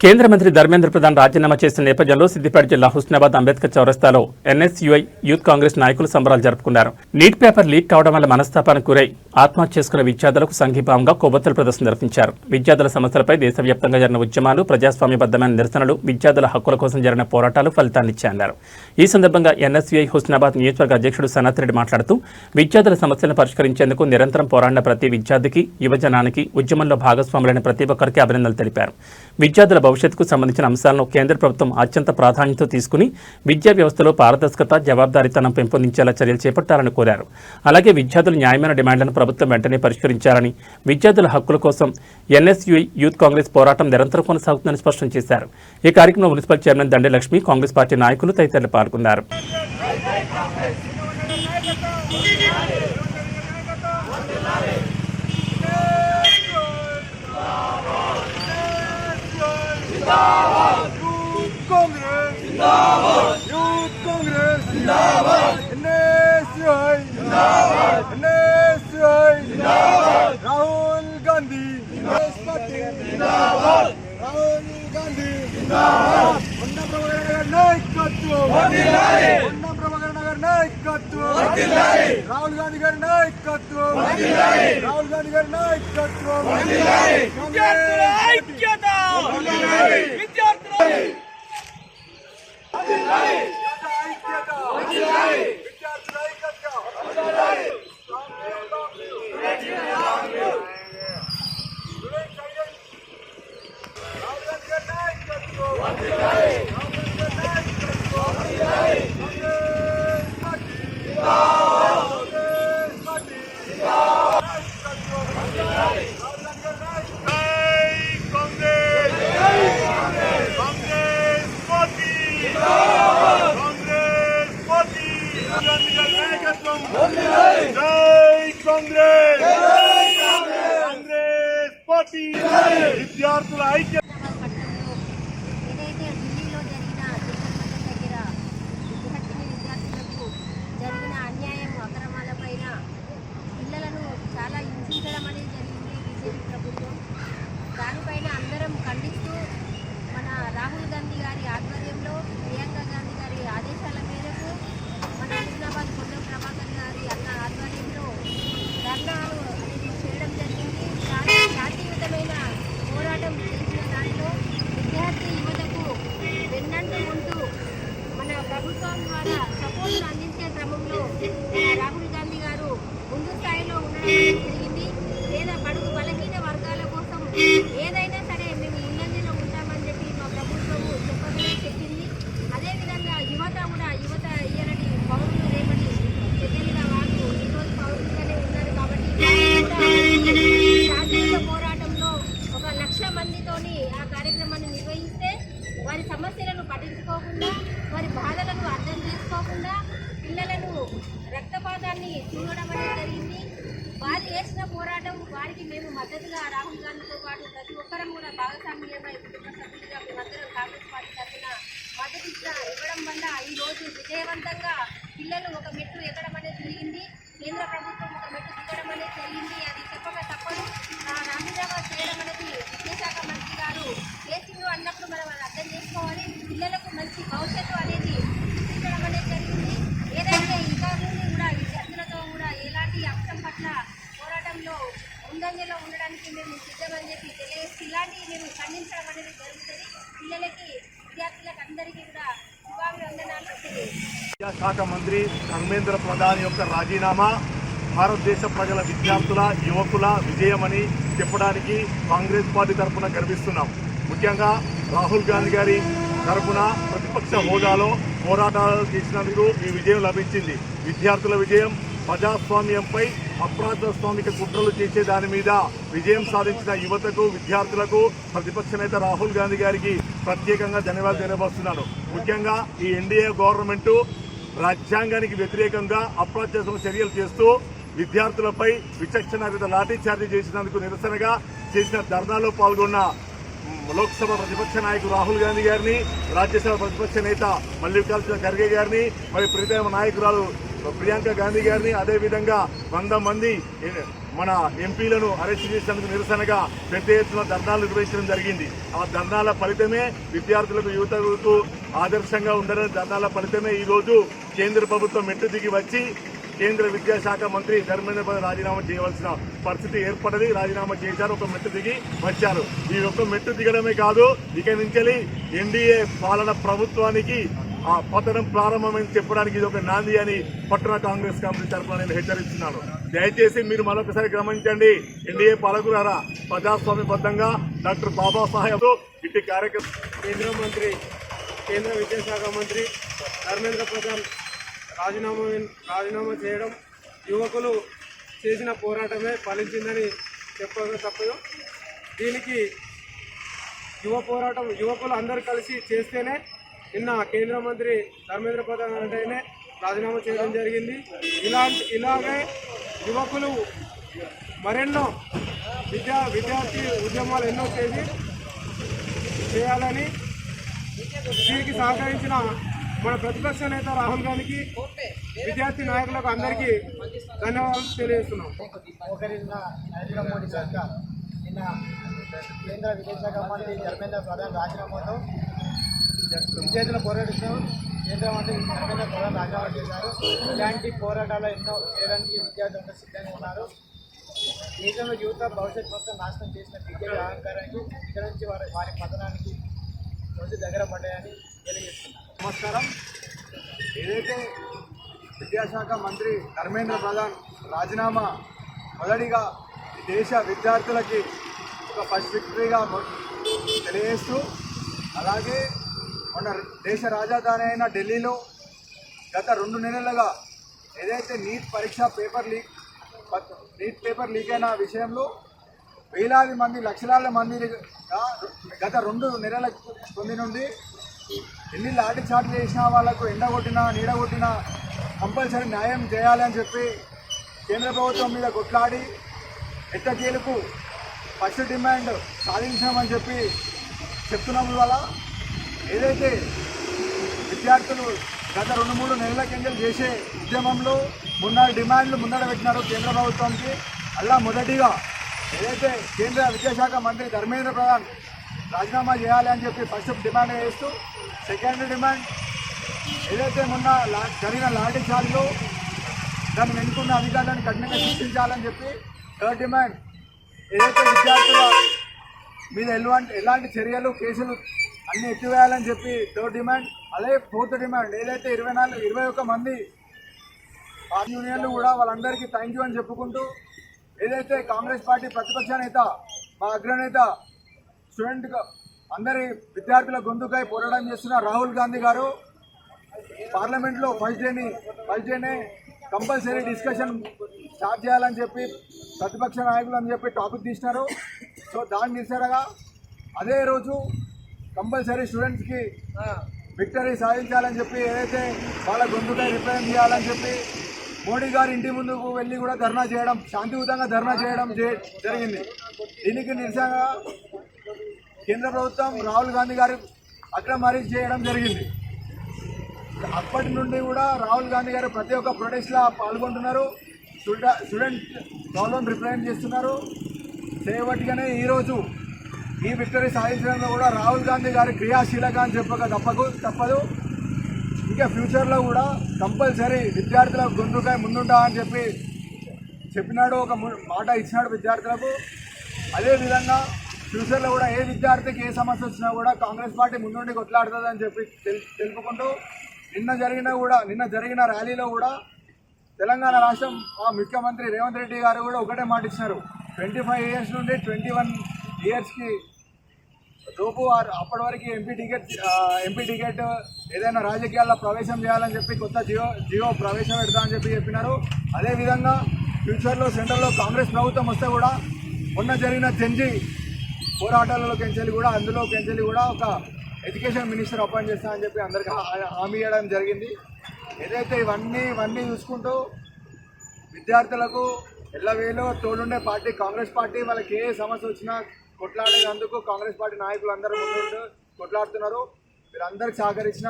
కేంద్ర మంత్రి ధర్మేంద్ర ప్రధాన్ రాజీనామా చేసిన నేపథ్యంలో సిద్దిపేట జిల్లా హుస్నాబాద్ అంబేద్కర్ చౌరస్తాలో ఎన్ఎస్యుఐ యూత్ కాంగ్రెస్ నాయకులు సంబరాలు జరుపుకున్నారు. నీట్ పేపర్ లీక్ కావడం వల్ల మనస్తాపానికి గురై ఆత్మహత్య చేసుకున్న విద్యార్థులకు సంఘీభావంగా కొవ్వొత్తుల ప్రదర్శన నిర్వహించారు. విద్యార్థుల సమస్యలపై దేశవ్యాప్తంగా జరిగిన ఉద్యమాలు, ప్రజాస్వామ్యబద్దమైన నిరసనలు, విద్యార్థుల హక్కుల కోసం జరిగిన పోరాటాలు ఫలితాన్నిచ్చాయన్నారు. ఈ సందర్భంగా ఎన్ఎస్యుఐ హుస్నాబాద్ నియోజకవర్గ అధ్యక్షుడు సనత్ రెడ్డి మాట్లాడుతూ విద్యార్థుల సమస్యలను పరిష్కరించేందుకు నిరంతరం పోరాడిన ప్రతి విద్యార్థికి, యువజనానికి, ఉద్యమంలో భాగస్వాములైన ప్రతి ఒక్కరికి అభినందనలు తెలిపారు. విద్యార్థుల భవిష్యత్తుకు సంబంధించిన అంశాలను కేంద్ర ప్రభుత్వం అత్యంత ప్రాధాన్యత తీసుకుని విద్యా వ్యవస్థలో పారదర్శకత, జవాబుదారీతనం పెంపొందించేలా చర్యలు చేపట్టాలని కోరారు. అలాగే విద్యార్థుల న్యాయమైన డిమాండ్లను ప్రభుత్వం వెంటనే పరిష్కరించాలని, విద్యార్థుల హక్కుల కోసం ఎన్ఎస్యుఐ యూత్ కాంగ్రెస్ పోరాటం నిరంతరం కొనసాగుతుందని స్పష్టం చేశారు. ఈ కార్యక్రమంలో municipal chairman Dande Lakshmi, Congress party నాయకులు తదితరులు పాల్గొన్నారు. यूथ कांग्रेस जिंदाबाद एनएसयूआई जिंदाबाद एनएसयूआई जिंदाबाद राहुल गांधी जिंदाबाद राहुल गांधी जिंदाबाद उन्ना प्रभाकर नायकत्व वंदिलाए उन्ना प्रभाकर नगर नायकत्व वंदिलाए राहुल गांधी गाరి नायकत्व वंदिलाए राहुल गांधी गाరి नायकत्व वंदिलाए विद्यार्थुల ఐక్యత वंदिलाए विद्यार्थुల విద్యార్థుల ఐక్యత ఏదైతే ఢిల్లీలో జరిగిన దగ్గర విద్యార్థులకు జరిగిన అన్యాయం, అక్రమాల పైన పిల్లలను చాలా హింసించడం అనేది జరిగింది బీజేపీ ప్రభుత్వం. దానిపైన అందరం ఖండిస్తూ మన రాహుల్ గాంధీ గారి ఆధ్వర్యంలో, ప్రియాంక గాంధీ గారి ఆదేశాల మేరకు, మన హుస్నాబాద్ పొన్నం ప్రభాకర్ గారి అన్న ఆధ్వర్యంలో ధర్నాలు అనేది చేయడం జరిగింది. చాలా శాంతియుతమైన పోరాటం చేసిన దానిలో విద్యార్థి యువతకు వెన్నంటూ ఉంటూ మన ప్రభుత్వం ద్వారా సపోర్ట్ అందించే క్రమంలో రాహుల్ గాంధీ గారు ముందు స్థాయిలో ఉండడం జరిగింది. లేదా బడుగు బలహీన వర్గాల కోసం ఏదైనా సరే మేము ముందంజలో ఉంటామని చెప్పి మా ప్రభుత్వము చెప్పింది. అదేవిధంగా యువత ఇయ్యనటి పౌరులు రేపటి చెల్లెలుగా వాళ్ళు ఈరోజు పౌరులుగానే ఉన్నారు. కాబట్టి శాంతియుత పోరాటంలో 1,00,000 మందితోని ఆ కార్యక్రమాన్ని నిర్వహిస్తే వారి సమస్యలను పట్టించుకోకుండా, వారి బాధలను అర్థం చేసుకోకుండా పిల్లలను రక్తపాతాన్ని చూడడం అనేది జరిగింది. వారు చేసిన పోరాటం, వారికి మేము మద్దతుగా రాహుల్ గాంధీతో పాటు ప్రతి ఒక్కరం కూడా భాగస్వామ్యమై కుటుంబ సభ్యులుగా మేమందరం కాంగ్రెస్ పార్టీ తరఫున మద్దతు ఇవ్వడం వల్ల ఈరోజు విజయవంతంగా పిల్లలు ఒక మెట్టు ఎక్కడం అనేది జరిగింది. కేంద్ర ప్రభుత్వం ఒక మెట్టు దిగడం అనేది జరిగింది. అది చెప్పక తప్పదు. రాజీనామా చేయడం అనేది విద్యాశాఖ మంత్రి గారు కేసీఆర్ అన్నప్పుడు మనం అది అర్థం చేసుకోవాలి. పిల్లలకు మంచి భవిష్యత్తు అనేది సృష్టించడం అనేది జరిగింది. ఏదైతే ఇంకా నుండి కూడా విద్యార్థులతో కూడా ఎలాంటి అంశం పట్ల పోరాటంలో ముందంజలో ఉండడానికి మేము సిద్ధమని చెప్పి తెలియజేసి ఇలాంటివి మేము ఖండించడం అనేది జరుగుతుంది. పిల్లలకి, విద్యార్థులకు అందరికీ కూడా శుభాభివందనాలు తెలియజేస్తాం. విద్యాశాఖ మంత్రి ధర్మేంద్ర ప్రధాన్ యొక్క రాజీనామా భారతదేశ ప్రజల, విద్యార్థుల, యువకుల విజయమని చెప్పడానికి కాంగ్రెస్ పార్టీ తరఫున గర్విస్తున్నాం. ముఖ్యంగా రాహుల్ గాంధీ గారి తరఫున ప్రతిపక్ష హోదాలో పోరాటాలు చేసినందుకు ఈ విజయం లభించింది. విద్యార్థుల విజయం, ప్రజాస్వామ్యంపై అప్రజాస్వామిక కుట్రలు చేసే దాని మీద విజయం సాధించిన యువతకు, విద్యార్థులకు ప్రతిపక్ష నేత రాహుల్ గాంధీ గారికి ప్రత్యేకంగా ధన్యవాదాలు తెలియజేస్తున్నాను. ముఖ్యంగా ఈ ఎన్డీఏ గవర్నమెంటు రాజ్యాంగానికి వ్యతిరేకంగా అప్రజాస్వామిక చర్యలు చేస్తూ విద్యార్థులపై విచక్షణారహిత లాఠీ చార్జీ చేసినందుకు నిరసనగా చేసిన ధర్నాలో పాల్గొన్న లోక్సభ ప్రతిపక్ష నాయకుడు రాహుల్ గాంధీ గారిని, రాజ్యసభ ప్రతిపక్ష నేత మల్లికార్జున ఖర్గే గారిని, మరి ప్రీతమ నాయకురాలు ప్రియాంక గాంధీ గారిని, అదేవిధంగా 100 మంది మన ఎంపీలను అరెస్ట్ చేసినందుకు నిరసనగా పెద్ద ఎత్తున ధర్నాలు నిర్వహించడం జరిగింది. ఆ ధర్నాల ఫలితమే విద్యార్థులకు యువతకు ఆదర్శంగా ఉండాలని ధర్నాల ఫలితమే ఈరోజు కేంద్ర ప్రభుత్వం మెట్టు దిగి వచ్చి కేంద్ర విద్యాశాఖ మంత్రి ధర్మేంద్ర ప్రధాన్ రాజీనామా చేయవలసిన పరిస్థితి ఏర్పడది. రాజీనామా చేశారు, ఒక మెట్టు దిగి వచ్చారు. ఈ ఒక్క మెట్టు దిగడమే కాదు, ఇక నుంచి ఎన్డీఏ పాలన ప్రభుత్వానికి ఆ పతనం ప్రారంభమైంది చెప్పడానికి ఇది ఒక నాంది అని పట్టణ కాంగ్రెస్ కమిటీ తరఫున నేను హెచ్చరిస్తున్నాను. దయచేసి మీరు మరొకసారి గమనించండి, ఎన్డీఏ పాలకులారా ప్రజాస్వామ్యబద్ధంగా డాక్టర్ బాబాసాహెబ్ ఇట్టి కార్యక్రమం కేంద్ర విద్యాశాఖ మంత్రి ధర్మేంద్ర ప్రధాన్ రాజీనామా చేయడం యువకులు చేసిన పోరాటమే ఫలించిందని చెప్పక తప్పదు. దీనికి యువకులు అందరూ కలిసి చేస్తేనే నిన్న కేంద్ర మంత్రి ధర్మేంద్ర ప్రధాన్ అంటేనే రాజీనామా చేయడం జరిగింది. ఇలాగే యువకులు మరెన్నో విద్యార్థి ఉద్యమాలు ఎన్నో చేయాలని దీనికి సహకరించిన మన ప్రతిపక్ష నేత రాహుల్ గాంధీకి, విద్యార్థి నాయకులకు అందరికీ ధన్యవాదాలు తెలియజేస్తున్నాం. నరేంద్ర మోడీ సర్కార్ నిన్న కేంద్ర విద్యాశాఖ మంత్రి ధర్మేంద్ర ప్రధాన్ రాజీనామాతో విద్యార్థుల పోరాటం కేంద్ర మంత్రి ధర్మేంద్ర ప్రధాన్ రాజీనామా చేశారు. ఇలాంటి పోరాటాలు ఎన్నో చేయడానికి విద్యార్థులు సిద్ధంగా ఉన్నారు. దేశంలో యువత భవిష్యత్ మొత్తం నాశనం చేసిన బీజేపీ అహంకారానికి ఇక్కడ నుంచి వారి పతనానికి రోజు దగ్గర పడ్డాయని తెలియజేస్తున్నారు. నమస్కారం. ఏదైతే విద్యాశాఖ మంత్రి ధర్మేంద్ర ప్రధాన్ రాజీనామా మొదటిగా దేశ విద్యార్థులకి ఒక ఫస్ట్ విక్టరీగా తెలియజేస్తూ, అలాగే మన దేశ రాజధాని అయిన ఢిల్లీలో గత 2 నెలలుగా ఏదైతే నీట్ పేపర్ లీక్ అయిన విషయంలో వేలాది మంది లక్షలాది మంది గత 2 నెలల నుండి ఎన్ని లాఠీ చార్జ్ చేసిన వాళ్ళకు ఎండగొట్టినా నీడగొట్టినా కంపల్సరీ న్యాయం చేయాలి అని చెప్పి కేంద్ర ప్రభుత్వం మీద కొట్లాడి ఎట్టకేలకు ఫస్ట్ డిమాండ్ సాధించామని చెప్పి చెప్తున్నాం. వల్ల ఏదైతే విద్యార్థులు గత 2-3 నెలల కింద చేసే ఉద్యమంలో డిమాండ్లు ముందర పెట్టినారు కేంద్ర ప్రభుత్వానికి. అలా మొదటిగా ఏదైతే కేంద్ర విద్యాశాఖ మంత్రి ధర్మేంద్ర ప్రధాన్ రాజీనామా చేయాలి అని చెప్పి ఫస్ట్ డిమాండ్ చేస్తూ, సెకండ్ డిమాండ్ ఏదైతే మొన్న జరిగిన లాఠీ చార్జ్లో దాన్ని వెనుకున్న అధికారులను కఠినంగా శిక్షించాలని చెప్పి థర్డ్ డిమాండ్ ఏదైతే విద్యార్థుల మీద ఎలాంటి చర్యలు కేసులు అన్నీ ఎత్తివేయాలని చెప్పి థర్డ్ డిమాండ్. అలాగే ఫోర్త్ డిమాండ్ ఏదైతే 21 మంది యూనియన్లు కూడా వాళ్ళందరికీ థ్యాంక్ యూ అని చెప్పుకుంటూ, ఏదైతే కాంగ్రెస్ పార్టీ ప్రతిపక్ష నేత మా అగ్రనేత స్టూడెంట్ అందరి విద్యార్థుల గొంతుకై పోరాటం చేస్తున్న రాహుల్ గాంధీ గారు పార్లమెంట్లో ఫస్ట్ డేనే కంపల్సరీ డిస్కషన్ స్టార్ట్ చేయాలని చెప్పి ప్రతిపక్ష నాయకులు అని చెప్పి టాపిక్ తీసినారు. సో దాన్ని నిరసనగా అదే రోజు కంపల్సరీ స్టూడెంట్స్కి విక్టరీ సాధించాలని చెప్పి ఏదైతే వాళ్ళ గొంతుకై రిప్రజెంట్ చేయాలని చెప్పి మోడీ గారి ఇంటి ముందుకు వెళ్ళి కూడా ధర్నా చేయడం, శాంతియుతంగా ధర్నా చేయడం జరిగింది. దీనికి నిరసనగా కేంద్ర ప్రభుత్వం రాహుల్ గాంధీ గారు అక్రమ అరెస్ట్ చేయడం జరిగింది. అప్పటి నుండి కూడా రాహుల్ గాంధీ గారు ప్రతి ఒక్క ప్రొటెస్ట్లో పాల్గొంటున్నారు, స్టూడెంట్ ప్రాబ్లం రిప్రజెంట్ చేస్తున్నారు. చేయబట్టిగానే ఈరోజు ఈ విక్టరీ సాధించడంలో కూడా రాహుల్ గాంధీ గారి క్రియాశీలక అని చెప్పక తప్పదు. ఇంకా ఫ్యూచర్లో కూడా కంపల్సరీ విద్యార్థుల గొంతుకై ముందుంటా అని చెప్పినాడు, ఒక మాట ఇచ్చినాడు విద్యార్థులకు. అదేవిధంగా ఫ్యూచర్లో కూడా ఏ విద్యార్థికి ఏ సమస్య వచ్చినా కూడా కాంగ్రెస్ పార్టీ ముందుండి కొట్లాడుతుందని చెప్పి తెలుపుకుంటూ, నిన్న జరిగిన ర్యాలీలో కూడా తెలంగాణ రాష్ట్రం ముఖ్యమంత్రి రేవంత్ రెడ్డి గారు కూడా ఒకటే మాట ఇచ్చినారు, 25 years నుండి 21 yearsకి లోపు అప్పటి వరకు ఎంపీ టికెట్ ఏదైనా రాజకీయాల్లో ప్రవేశం చేయాలని చెప్పి కొత్త జియో ప్రవేశం పెడతామని చెప్పినారు. అదేవిధంగా ఫ్యూచర్లో సెంట్రల్లో కాంగ్రెస్ ప్రభుత్వం వస్తే కూడా మొన్న జరిగిన జంజీ పోరాటాలలోకి కూడా అందులోకి కూడా ఒక ఎడ్యుకేషన్ మినిస్టర్ అపాయింట్ చేస్తామని చెప్పి అందరికీ హామీ ఇవ్వడం జరిగింది. ఏదైతే ఇవన్నీ చూసుకుంటూ విద్యార్థులకు ఎల్లవేళ తోడుండే పార్టీ కాంగ్రెస్ పార్టీ. వాళ్ళకి ఏ సమస్య వచ్చినా కొట్లాడేందుకు కాంగ్రెస్ పార్టీ నాయకులు అందరూ ముందు కొట్లాడుతున్నారు. వీరందరికీ సహకరించిన